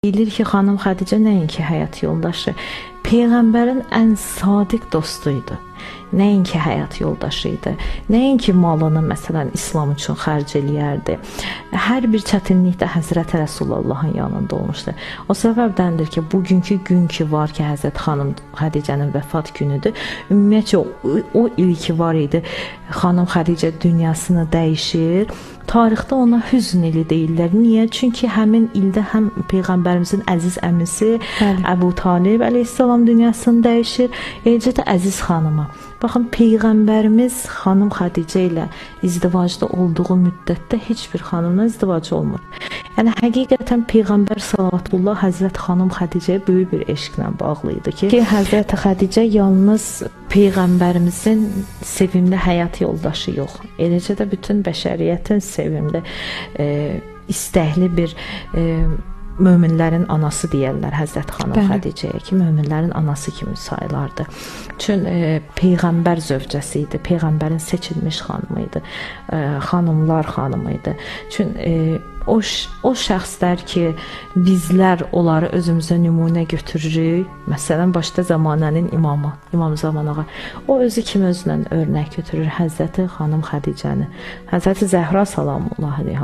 Bilir ki, xanım Xədicə nəinki həyat yoldaşı, Peyğəmbərin ən sadiq dostuydu. Nəinki həyat yoldaşı idi, nəinki malını məsələn İslam üçün xərc eləyərdi. Hər bir çətinlikdə Həzrət Rəsulullahın yanında olmuşdu. O səbəbdəndir ki, bugünkü gün ki var ki, Həzrət xanım Xədicənin vəfat günüdür. Ümumiyyətcə o il ki var idi, xanım Xədicə dünyasını dəyişir. Tarixdə ona hüzn ili deyirlər. Niyə? Çünki həmin ildə həm Peyğəmbərimizin əziz əmisi Əbu Talib əleyhissalam dünyasını dəyişir, eləcə də əziz xanıma. Baxın, Peyğəmbərimiz xanım Xədicə ilə izdivacda olduğu müddətdə heç bir xanımla izdivac olmur. Yəni həqiqətən Peyğəmbər sallallahu Həzrət xanım Xədicəyə böyük bir eşqlə bağlı idi ki, Həzrət Xədicə yalnız Peyğəmbərimizin sevimli həyat yoldaşı yox, eləcə də bütün bəşəriyyətin sevimli, istəkli bir möminlərin anası deyərlər Həzrət xanım Xədicəyə ki, möminlərin anası kimi sayılardı. Çünki Peyğəmbər zövcəsi idi, Peyğəmbərin seçilmiş xanımı idi, xanımlar xanımı idi. Çünki o şəxslər ki, bizlər onları özümüzə nümunə götürürük. Məsələn, başda zamanənin imamı, İmam Zaman ağa, o özü kimi özünə örnək götürür Həzrəti xanım Xədicəni, Həzrəti Zəhra salamullahi aleyha.